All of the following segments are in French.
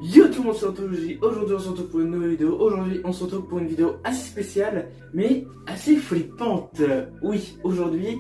Yo tout le monde, c'est Anthologie. Aujourd'hui on se retrouve pour une nouvelle vidéo. Aujourd'hui on se retrouve pour une vidéo assez spéciale mais assez flippante. Oui, aujourd'hui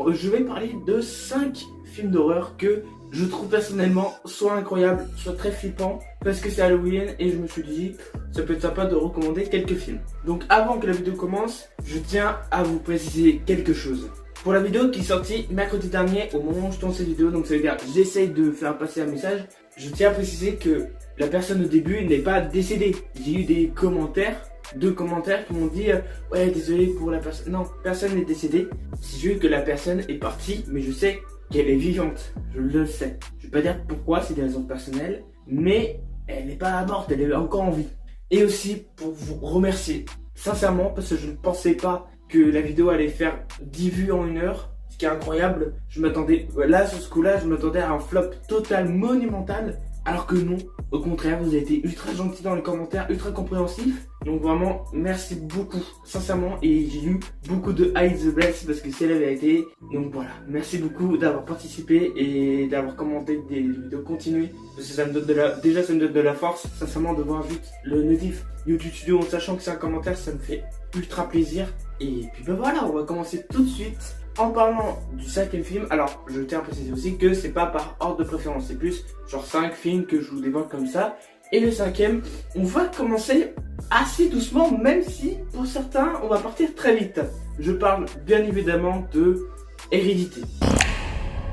je vais parler de 5 films d'horreur que je trouve personnellement soit incroyables, soit très flippants parce que c'est Halloween et je me suis dit ça peut être sympa de recommander quelques films. Donc avant que la vidéo commence, je tiens à vous préciser quelque chose. Pour la vidéo qui est sortie mercredi dernier au moment où je tourne cette vidéo, donc ça veut dire j'essaye de faire passer un message, je tiens à préciser que la personne au début n'est pas décédée. J'ai eu des commentaires, 2 commentaires qui m'ont dit ouais désolé pour la personne. Non, personne n'est décédée. C'est juste que la personne est partie, mais je sais qu'elle est vivante. Je le sais. Je vais pas dire pourquoi, c'est des raisons personnelles, mais elle n'est pas morte, elle est encore en vie. Et aussi pour vous remercier, sincèrement, parce que je ne pensais pas que la vidéo allait faire 10 vues en 1 heure. Ce qui est incroyable, je m'attendais, là sur ce coup-là, je m'attendais à un flop total monumental. Alors que non, au contraire, vous avez été ultra gentil dans les commentaires, ultra compréhensif. Donc vraiment, merci beaucoup, sincèrement. Et j'ai eu beaucoup de hide the bless parce que c'est la vérité. Donc voilà, merci beaucoup d'avoir participé et d'avoir commenté des vidéos continuées. Parce que ça me donne déjà ça me donne de la force, sincèrement, de voir vite le notif YouTube Studio en sachant que c'est un commentaire, ça me fait ultra plaisir. Et puis ben voilà, on va commencer tout de suite. En parlant du 5e film, alors je tiens à préciser aussi que c'est pas par ordre de préférence, c'est plus genre 5 films que je vous dévoile comme ça. Et le 5e, on va commencer assez doucement, même si pour certains on va partir très vite. Je parle bien évidemment de Hérédité.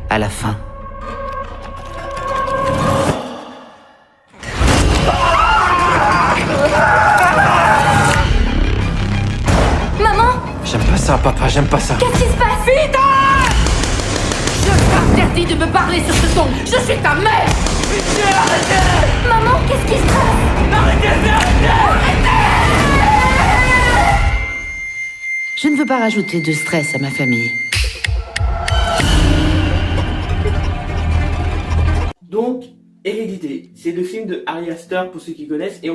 À la fin. J'aime pas ça, papa, j'aime pas ça. Qu'est-ce qui se passe? Vite! Je t'interdis de me parler sur ce ton. Je suis ta mère. Pitié, arrêtez! Maman, qu'est-ce qui se passe? Arrêtez! Je ne veux pas rajouter de stress à ma famille. Donc, Hérédité, c'est le film de Ari Aster pour ceux qui connaissent et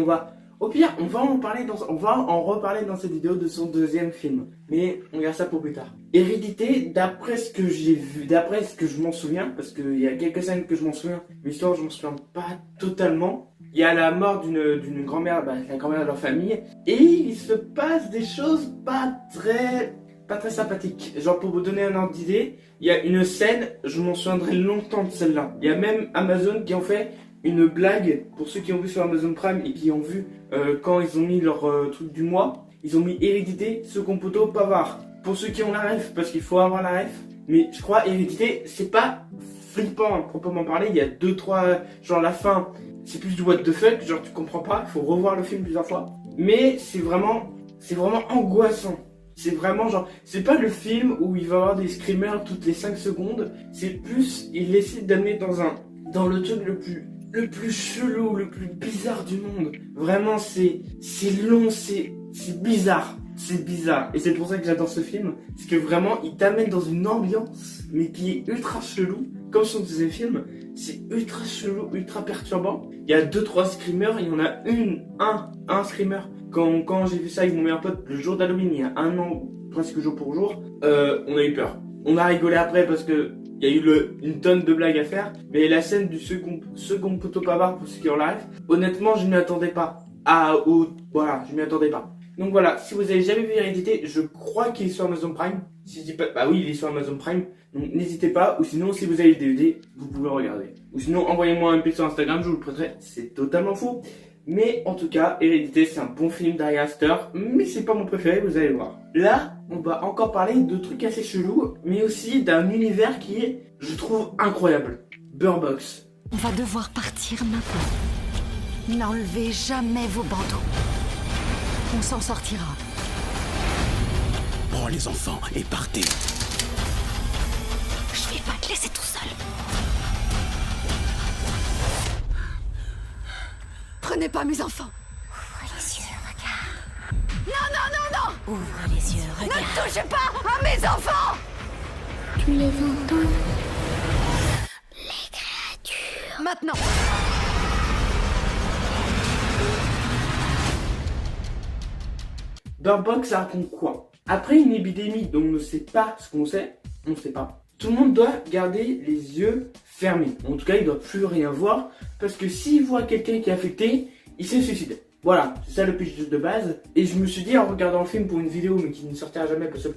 au pire, on va en reparler dans cette vidéo de son 2e film. Mais on garde ça pour plus tard. Hérédité, d'après ce que j'ai vu, d'après ce que je m'en souviens, parce qu'il y a quelques scènes que je m'en souviens, mais l'histoire je m'en souviens pas totalement. Il y a la mort d'une grand-mère, la grand-mère de leur famille, et il se passe des choses pas très sympathiques. Genre pour vous donner un ordre d'idée, il y a une scène, je m'en souviendrai longtemps de celle-là. Il y a même Amazon qui en fait une blague pour ceux qui ont vu sur Amazon Prime et qui ont vu quand ils ont mis leur truc du mois, ils ont mis Hérédité, second poteau, Pavard. Pour ceux qui ont la ref, parce qu'il faut avoir la ref. Mais je crois Hérédité, c'est pas flippant à proprement parler. Il y a 2-3, genre la fin, c'est plus du what the fuck, genre tu comprends pas, il faut revoir le film plusieurs fois. Mais c'est vraiment angoissant. C'est vraiment genre, c'est pas le film où il va y avoir des screamers toutes les 5 secondes. C'est plus, il essaie d'amener dans le truc le plus chelou, le plus bizarre du monde. Vraiment, c'est long, c'est bizarre. C'est bizarre. Et c'est pour ça que j'adore ce film. C'est que vraiment, il t'amène dans une ambiance, mais qui est ultra chelou. Comme son 2e film, c'est ultra chelou, ultra perturbant. Il y a 2-3 screamers, il y en a un screamer. Quand j'ai vu ça avec mon meilleur pote le jour d'Halloween, il y a 1 an, presque jour pour jour, on a eu peur. On a rigolé après parce que il y a eu une tonne de blagues à faire, mais la scène du second poteau Pavard pour ceux qui ont la ref, honnêtement je ne m'y attendais pas. Voilà, je m'y attendais pas. Donc voilà, si vous avez jamais vu Hérédité, je crois qu'il est sur Amazon Prime. Si je dis pas, bah oui, il est sur Amazon Prime. Donc n'hésitez pas, ou sinon si vous avez le DVD, vous pouvez regarder. Ou sinon envoyez-moi un MP sur Instagram, je vous le prêterai. C'est totalement faux. Mais en tout cas, Hérédité, c'est un bon film d'Ari Aster, mais c'est pas mon préféré, vous allez voir. Là, on va encore parler de trucs assez chelous, mais aussi d'un univers qui est, je trouve, incroyable. Bird Box. On va devoir partir maintenant. N'enlevez jamais vos bandeaux. On s'en sortira. Prends les enfants et partez. Je vais pas te laisser tout seul. Prenez pas mes enfants. Ouvre les yeux, regarde. Non. Ouvre les yeux, regarde. Ne touchez pas à mes enfants. Tu les entends? Les créatures. Maintenant. Bird Box, ça raconte quoi? Après une épidémie dont on ne sait pas ce qu'on sait, on ne sait pas. tout le monde doit garder les yeux fermés. En tout cas, il doit plus rien voir, parce que s'il voit quelqu'un qui est affecté, il se suicide. Voilà, c'est ça le pitch de base. Et je me suis dit en regardant le film pour une vidéo, mais qui ne sortira jamais parce que le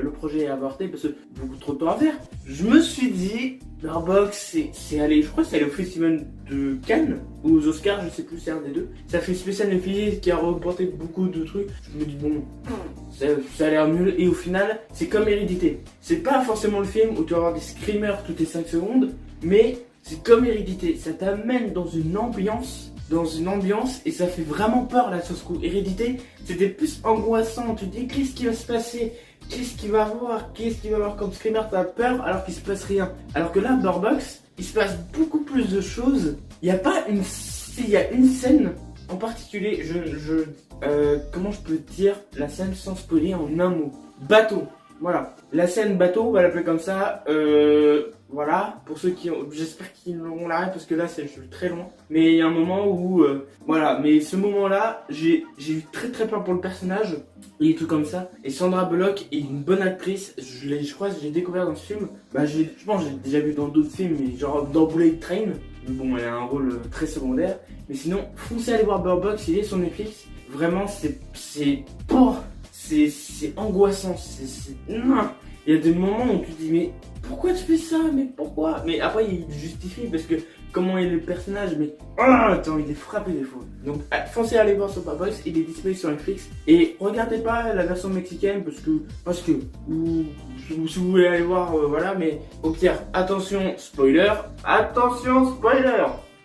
projet est avorté, parce que beaucoup trop de temps à faire. Je me suis dit, Bird Box, c'est allé, je crois que c'est allé au festival de Cannes, ou aux Oscars, je sais plus, c'est un des deux. Ça fait spécial Netflix qui a reporté beaucoup de trucs. Je me dis, bon, ça a l'air nul. Et au final, c'est comme Hérédité. C'est pas forcément le film où tu vas avoir des screamers toutes les 5 secondes, mais c'est comme Hérédité. Ça t'amène dans une ambiance et ça fait vraiment peur la sauce coup. Hérédité, c'était plus angoissant. Tu te dis qu'est-ce qui va se passer, qu'est-ce qu'il va avoir comme screamer, t'as peur alors qu'il se passe rien. Alors que là, Bird Box, il se passe beaucoup plus de choses. Il y a pas une, il y a une scène en particulier. Comment je peux dire la scène sans spoiler en un mot. Bateau. Voilà, la scène bateau, on va l'appeler comme ça. Voilà, pour ceux qui ont, j'espère qu'ils l'auront l'arrêt parce que là c'est très long. Mais il y a un moment où, voilà, mais ce moment-là, j'ai eu très très peur pour le personnage et tout comme ça. Et Sandra Bullock est une bonne actrice. Je crois que j'ai découvert dans ce film. Bah, je pense que j'ai déjà vu dans d'autres films, mais genre dans Bullet Train. Mais bon, elle a un rôle très secondaire. Mais sinon, foncez aller voir Bird Box, il est sur Netflix. Vraiment, c'est angoissant, non. Il y a des moments où tu te dis mais pourquoi tu fais ça, mais pourquoi. Mais après il justifie parce que comment est le personnage, mais attends, il est frappé des fois. Donc foncez aller voir sur Bird Box, il est disponible sur Netflix. Et regardez pas la version mexicaine parce que ou si vous voulez aller voir, voilà, mais au pire, attention spoiler,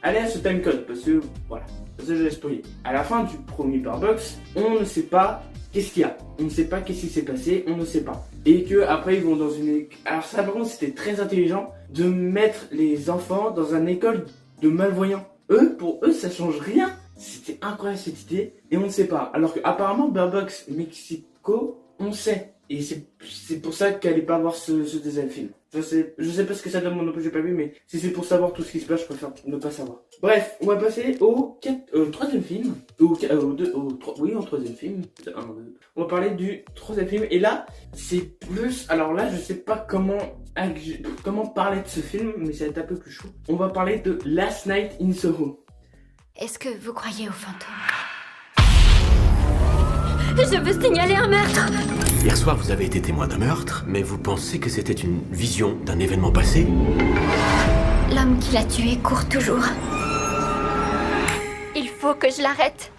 allez à ce timecode parce que voilà, parce que je l'ai spoilé. À la fin du premier Bird Box, on ne sait pas qu'est-ce qu'il y a, on ne sait pas qu'est-ce qui s'est passé, on ne sait pas. Et que après ils vont dans une... Alors ça par contre c'était très intelligent de mettre les enfants dans une école de malvoyants. Pour eux ça change rien. C'était incroyable cette idée et on ne sait pas. Alors que apparemment Bird Box Mexico, on sait. Et c'est pour ça qu'elle n'est pas voir ce deuxième film. Je sais pas ce que ça donne, moi non plus j'ai pas vu, mais si c'est pour savoir tout ce qui se passe, je préfère ne pas savoir. Bref, on va passer au troisième film. Oui, au troisième film. On va parler du troisième film. Et là, c'est plus... Alors là, je sais pas comment parler de ce film, mais ça va être un peu plus chaud. On va parler de Last Night in Soho. Est-ce que vous croyez aux fantômes? Je veux signaler un meurtre. Hier soir, vous avez été témoin d'un meurtre, mais vous pensez que c'était une vision d'un événement passé? L'homme qui l'a tué court toujours. Il faut que je l'arrête.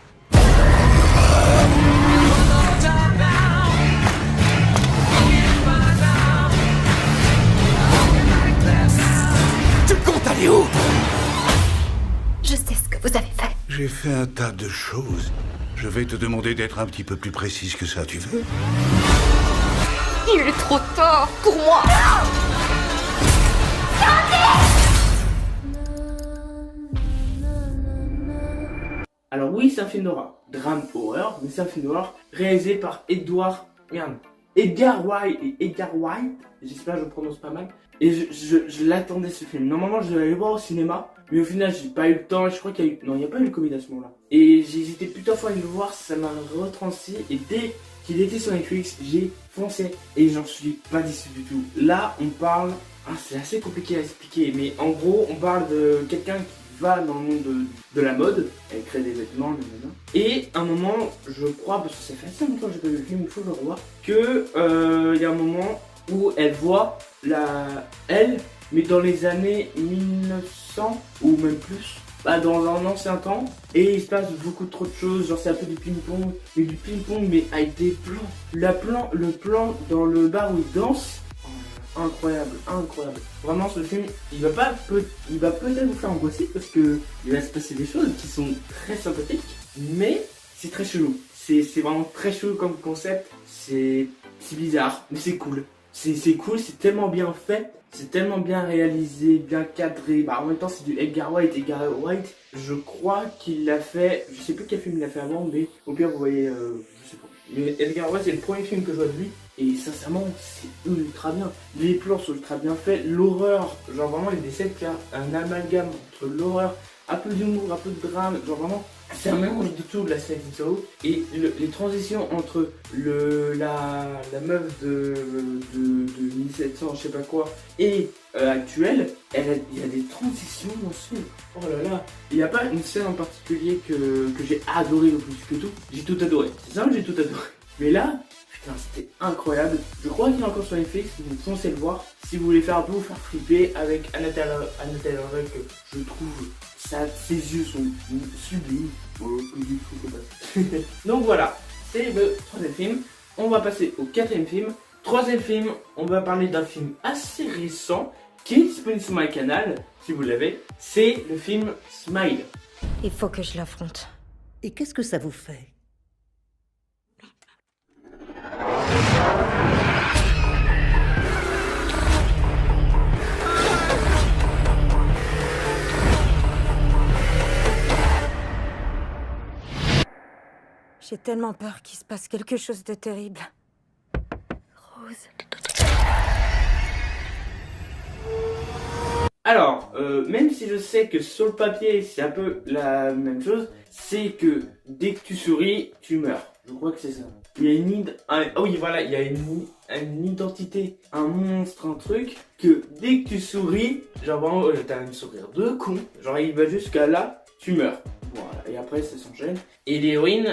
Tu comptes aller où? Je sais ce que vous avez fait. J'ai fait un tas de choses. Je vais te demander d'être un petit peu plus précise que ça, tu veux? Il est trop tard pour moi. Alors oui, c'est un film d'horreur, drame horreur, mais c'est un film d'horreur réalisé par Edgar Wright, j'espère que je le prononce pas mal. Et je l'attendais ce film. Normalement, je devais aller le voir au cinéma, mais au final, j'ai pas eu le temps. Je crois qu'il y a eu... Non, il n'y a pas eu le Covid à ce moment-là. Et j'ai hésité plusieurs fois à aller le voir, ça m'a retranscrit. Et dès qu'il était sur Netflix, j'ai foncé. Et j'en suis pas déçu du tout. Là, on parle... c'est assez compliqué à expliquer, mais en gros, on parle de quelqu'un qui va dans le monde de la mode. Elle crée des vêtements, et à un moment, je crois, parce que ça fait assez longtemps que j'ai pas vu le film, il faut que je le revoie, que il y a un moment où elle voit elle, mais dans les années 1900 ou même plus, dans un ancien temps, et il se passe beaucoup trop de choses, genre c'est un peu du ping-pong, mais avec des plans. Le plan dans le bar où il danse, incroyable. Vraiment ce film, il va peut-être vous faire angoisser parce que il va se passer des choses qui sont très sympathiques, mais c'est très chelou. C'est vraiment très chelou comme concept, c'est bizarre, mais c'est cool. C'est cool, c'est tellement bien fait, c'est tellement bien réalisé, bien cadré. En même temps, c'est du Edgar Wright. Edgar Wright, je crois qu'il l'a fait, je sais plus quel film il a fait avant, mais au pire, vous voyez, je sais pas. Mais Edgar Wright, c'est le premier film que je vois de lui, et sincèrement, c'est ultra bien. Les plans sont ultra bien faits, l'horreur, genre vraiment, il essaie de faire un amalgame entre l'horreur un peu d'humour, un peu de drame, genre vraiment, c'est un mélange de tout de la série Saw. Et les transitions entre la meuf de 1700, je sais pas quoi, et actuelle, il y a des transitions dans ce film. Oh là là, il n'y a pas une scène en particulier que j'ai adoré le plus que tout. J'ai tout adoré, c'est ça, j'ai tout adoré. Mais là, putain, c'était incroyable. Je crois qu'il est encore sur Netflix, vous foncez le voir. Si vous voulez faire un peu vous faire flipper avec Anna Taylor, que je trouve ses yeux sont sublimes. Donc voilà, c'est le troisième film. On va passer au quatrième film. Troisième film, on va parler d'un film assez récent qui est disponible sur mon canal, si vous l'avez. C'est le film Smile. Il faut que je l'affronte. Et qu'est-ce que ça vous fait? J'ai tellement peur qu'il se passe quelque chose de terrible. Rose. Alors, même si je sais que sur le papier c'est un peu la même chose, c'est que dès que tu souris, tu meurs. Je crois que c'est ça. Il y a oui voilà, il y a une identité, un monstre, un truc, que dès que tu souris, genre vraiment, t'as un sourire de con, genre il va jusqu'à là, tu meurs. Voilà, et après ça s'enchaîne. Et l'héroïne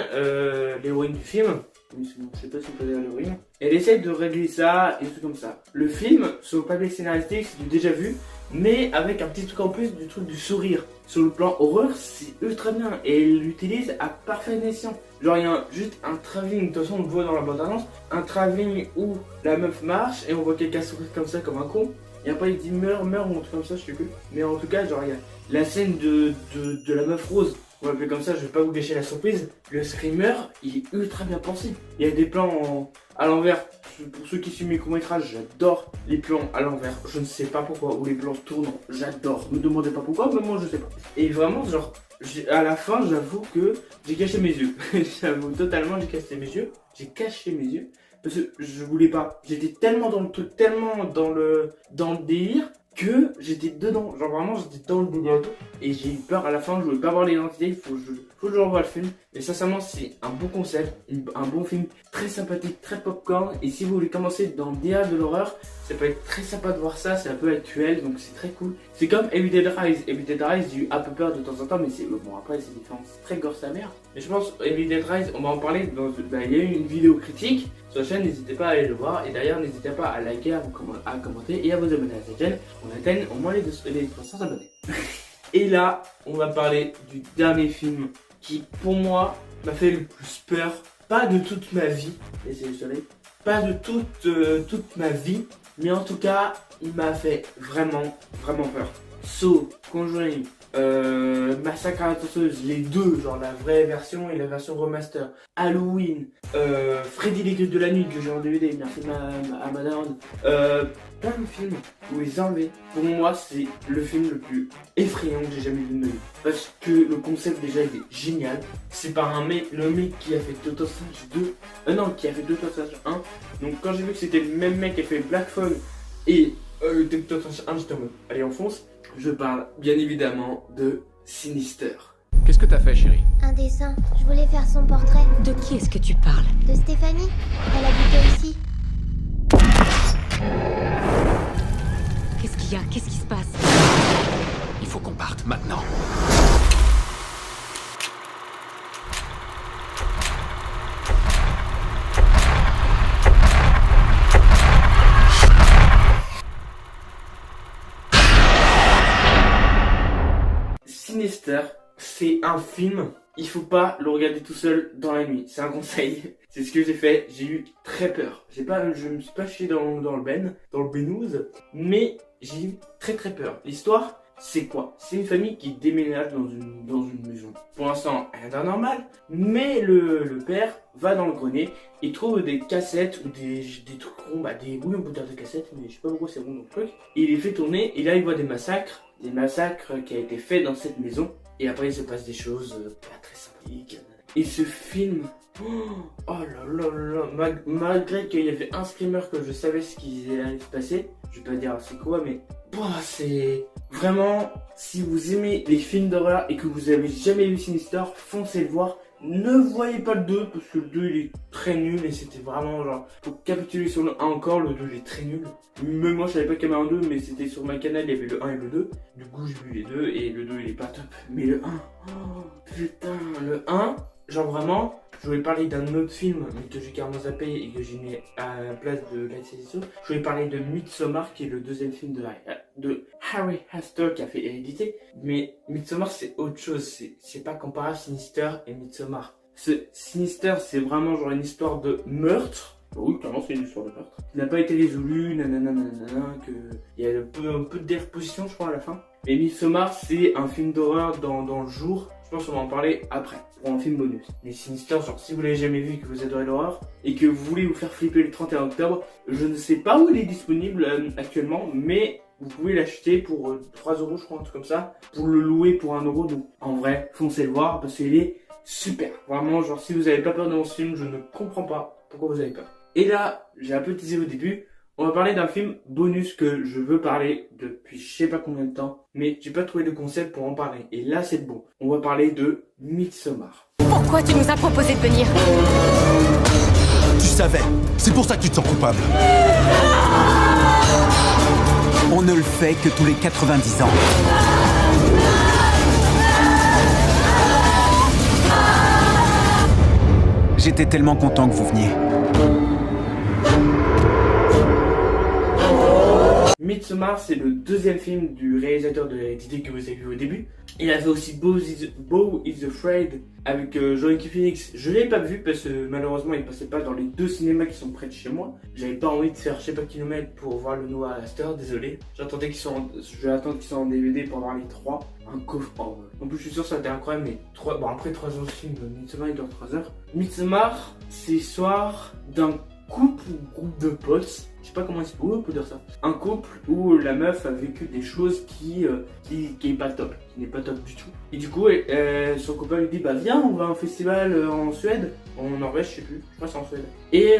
du film, je sais pas si on peut dire l'héroïne, elle essaie de régler ça et tout comme ça. Le film, sur le papier scénaristique, c'est du déjà vu, mais avec un petit truc en plus du truc du sourire. Sur le plan horreur, c'est ultra bien et elle l'utilise à parfaite escient. Genre il y a juste un travelling, de toute façon on le voit dans la bande-annonce, un travelling où la meuf marche et on voit quelqu'un sourire comme ça comme un con. Et après il dit meurs ou un truc comme ça, je sais plus. Mais en tout cas, genre il y a la scène de la meuf rose. On va l'appeler comme ça, je vais pas vous gâcher la surprise. Le screamer, il est ultra bien pensé. Il y a des plans à l'envers. Pour ceux qui suivent mes courts-métrages, j'adore les plans à l'envers. Je ne sais pas pourquoi. Ou les plans tournants, j'adore. Ne me demandez pas pourquoi, mais moi je sais pas. Et vraiment, genre, à la fin, j'avoue que j'ai caché mes yeux. J'avoue totalement, j'ai caché mes yeux. J'ai caché mes yeux. Parce que je voulais pas. J'étais tellement dans le truc, tellement dans le délire, que j'étais dedans, genre vraiment j'étais dans le délire et j'ai eu peur à la fin, je voulais pas voir l'identité, il faut que je revoie le film. Mais sincèrement c'est un bon concept, un bon film, très sympathique, très popcorn. Et si vous voulez commencer dans le délire de l'horreur, ça peut être très sympa de voir ça, c'est un peu actuel donc c'est très cool. C'est comme Evil Dead Rise, j'ai eu un peu peur de temps en temps, mais c'est bon, après c'est différent, c'est très gore sa mère. Mais je pense Evil Dead Rise, on va en parler il y a eu une vidéo critique sur la chaîne, n'hésitez pas à aller le voir. Et d'ailleurs n'hésitez pas à liker, à commenter et à vous abonner à cette chaîne. On atteigne au moins les 300 abonnés. Et là, on va parler du dernier film qui, pour moi, m'a fait le plus peur. Pas de toute ma vie, laissez le soleil. Pas de toute ma vie, mais en tout cas, il m'a fait vraiment, vraiment peur. Saw, Conjuring, Massacre à la tronçonneuse, les deux, genre la vraie version et la version remaster. Halloween, Freddy les Griffes de la nuit que j'ai en DVD, merci à madame. Plein de films où ils enlevaient. Pour moi, c'est le film le plus effrayant que j'ai jamais vu de ma vie. Parce que le concept déjà il est génial. C'est par le mec qui a fait Doctor Strange 2. Non, qui a fait Doctor Strange 1. Donc quand j'ai vu que c'était le même mec qui a fait Black Phone et Doctor Strange 1, j'étais en mode allez on fonce. Je parle bien évidemment de Sinister. Qu'est-ce que t'as fait, chérie? Un dessin. Je voulais faire son portrait. De qui est-ce que tu parles? De Stéphanie. Elle habitait ici. Qu'est-ce qu'il y a? Qu'est-ce qui se passe? Il faut qu'on parte maintenant. Sinister, c'est un film, il faut pas le regarder tout seul dans la nuit, c'est un conseil. C'est ce que j'ai fait, j'ai eu très peur. Je me suis pas chié dans le bénouze, mais j'ai eu très peur. L'histoire, c'est quoi? C'est une famille qui déménage dans une maison. Pour l'instant, rien d'anormal, mais le père va dans le grenier, il trouve des cassettes ou des trucs ronds, oui on peut dire des cassettes, mais je sais pas pourquoi c'est rond dans le truc. Et il les fait tourner, et là il voit des massacres qui a été faits dans cette maison. Et après il se passe des choses pas très sympathiques. Et ce film, oh là là, malgré qu'il y avait un screamer que je savais ce qui allait se passer, je vais pas dire c'est quoi, mais c'est Vraiment, si vous aimez les films d'horreur et que vous avez jamais vu Sinister, foncez le voir. Ne voyez pas le 2 parce que le 2 il est très nul et c'était vraiment genre pour capituler sur le 1 encore, le 2 il est très nul. Même moi je savais pas qu'il y avait un 2 mais c'était sur ma canal, il y avait le 1 et le 2. Du coup j'ai vu les deux et le 2 il est pas top. Mais le 1, oh putain, le 1, genre vraiment, je voulais parler d'un autre film mais que j'ai carrément zappé et que j'ai mis à la place de la saison. Je voulais parler de Midsommar qui est le deuxième film de Harry Astor qui a fait Hérédité. Mais Midsommar c'est autre chose, c'est pas comparable Sinister et Midsommar. Sinister c'est vraiment genre une histoire de meurtre. Oui, clairement c'est une histoire de meurtre. Qui n'a pas été résolu, nanana, que il y a un peu de déposition je crois à la fin. Et Midsommar c'est un film d'horreur dans le jour. Je pense qu'on va en parler après, pour un film bonus. Mais Sinister, genre si vous l'avez jamais vu et que vous adorez l'horreur, et que vous voulez vous faire flipper le 31 octobre, je ne sais pas où il est disponible actuellement, mais vous pouvez l'acheter pour 3 € je crois, un truc comme ça, pour le louer pour 1 €. Donc en vrai, foncez le voir parce qu'il est super. Vraiment, genre si vous avez pas peur devant ce film, je ne comprends pas pourquoi vous avez peur. Et là, j'ai un peu teasé au début, on va parler d'un film bonus que je veux parler depuis je sais pas combien de temps, mais j'ai pas trouvé de concept pour en parler. Et là, c'est bon. On va parler de Midsommar. Pourquoi tu nous as proposé de venir? Tu savais, c'est pour ça que tu te sens coupable. On ne le fait que tous les 90 ans. J'étais tellement content que vous veniez. Midsommar, c'est le deuxième film du réalisateur de Hérédité que vous avez vu au début. Il a fait aussi Beau is Afraid avec Joaquin Phoenix. Je l'ai pas vu parce que malheureusement il passait pas dans les 2 cinémas qui sont près de chez moi. J'avais pas envie de faire je sais pas kilomètres pour voir le nouveau Astor, désolé. Je vais attendre qu'ils soient en DVD pour voir les 3. Un coffre. En plus je suis sûr que ça va être incroyable mais après 3 heures de film, Midsommar il dure 3 heures. Midsommar, c'est l'histoire d'un couple ou groupe de potes. Je sais pas comment on peut dire ça. Un couple où la meuf a vécu des choses qui est pas top, qui n'est pas top du tout. Et du coup, son copain lui dit bah viens, on va à un festival en Suède, en Norvège, je sais plus, je crois que c'est en Suède. Et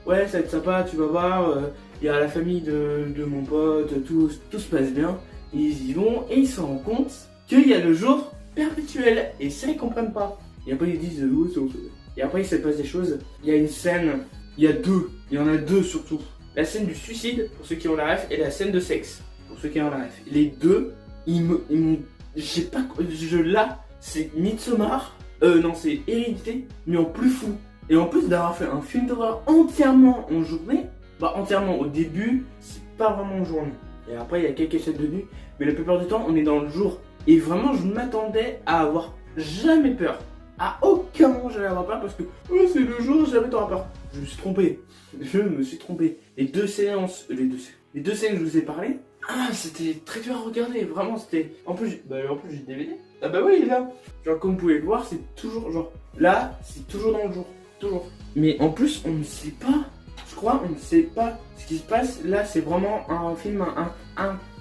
ouais, ça va être sympa, tu vas voir, il y a la famille de mon pote, tout se passe bien. Ils y vont et ils se rendent compte qu'il y a le jour perpétuel et ça ils comprennent pas. Et après ils disent oh, c'est en Suède. Et après il se passe des choses. Il y a une scène, il y en a deux surtout. La scène du suicide, pour ceux qui ont la ref, et la scène de sexe, pour ceux qui ont la ref. Les deux, je sais pas, là, c'est Midsommar, non, c'est Hérédité, mais en plus fou. Et en plus d'avoir fait un film d'horreur entièrement en journée, entièrement au début, c'est pas vraiment en journée. Et après, il y a quelques scènes de nuit, mais la plupart du temps, on est dans le jour. Et vraiment, je m'attendais à avoir jamais peur. À aucun moment j'allais avoir peur parce que c'est le jour, jamais t'auras peur. Je me suis trompé. Les deux scènes que je vous ai parlé, c'était très dur à regarder. Vraiment, c'était. En plus j'ai le DVD. Ah bah oui, il est là. Genre, comme vous pouvez le voir, c'est toujours genre. Là, c'est toujours dans le jour. Toujours. Mais en plus, on ne sait pas. Je crois, on ne sait pas ce qui se passe. Là, c'est vraiment un film,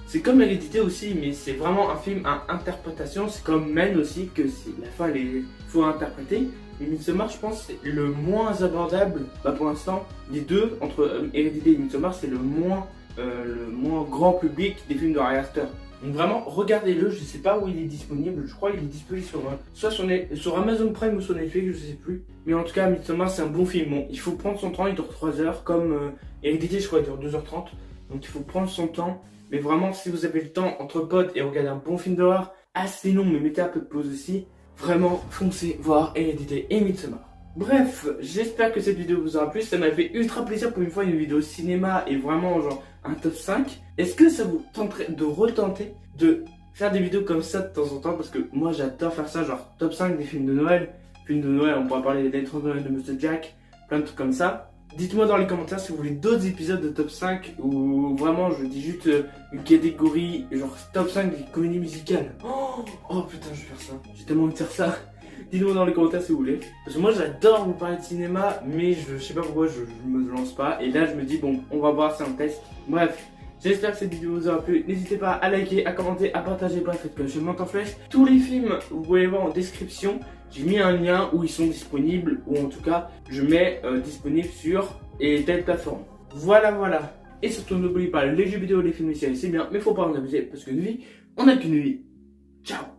c'est comme Hérédité aussi, mais c'est vraiment un film à interprétation. C'est comme Men aussi, que la fin, il faut interpréter. Mais Midsommar, je pense, c'est le moins abordable. Pour l'instant, les deux, entre Hérédité et Midsommar, c'est le moins grand public des films de Ari Aster. Donc vraiment, regardez-le. Je sais pas où il est disponible. Je crois qu'il est disponible soit sur Amazon Prime ou sur Netflix, je sais plus. Mais en tout cas, Midsommar, c'est un bon film. Bon, il faut prendre son temps. Il dure 3 heures, comme Hérédité, je crois, il dure 2h30. Donc il faut prendre son temps. Mais vraiment, si vous avez le temps entre potes et regarder un bon film d'horreur, assez long, mais mettez un peu de pause aussi, vraiment, foncez voir Hérédité et Midsommar. Bref, j'espère que cette vidéo vous aura plu. Ça m'a fait ultra plaisir pour une fois une vidéo cinéma et vraiment genre un top 5. Est-ce que ça vous tenterait de retenter de faire des vidéos comme ça de temps en temps? Parce que moi j'adore faire ça, genre top 5 des films de Noël. Films de Noël, on pourra parler des 30 Noël de Monsieur Jack, plein de trucs comme ça. Dites-moi dans les commentaires si vous voulez d'autres épisodes de top 5 ou vraiment je dis juste une catégorie genre top 5 des comédies musicales. Oh putain, je vais faire ça. J'ai tellement envie de faire ça. Dites-moi dans les commentaires si vous voulez. Parce que moi j'adore vous parler de cinéma, mais je sais pas pourquoi je me lance pas. Et là je me dis bon, on va voir, c'est un test. Bref, j'espère que cette vidéo vous aura plu. N'hésitez pas à liker, à commenter, à partager. Bref, faites que je monte en flèche. Tous les films, vous pouvez les voir en description. J'ai mis un lien où ils sont disponibles, ou en tout cas, je mets disponible sur telle plateforme. Voilà. Et surtout, n'oubliez pas, les jeux vidéo, les films et séries, c'est bien, mais faut pas en abuser, parce que une vie On n'a qu'une vie. Ciao.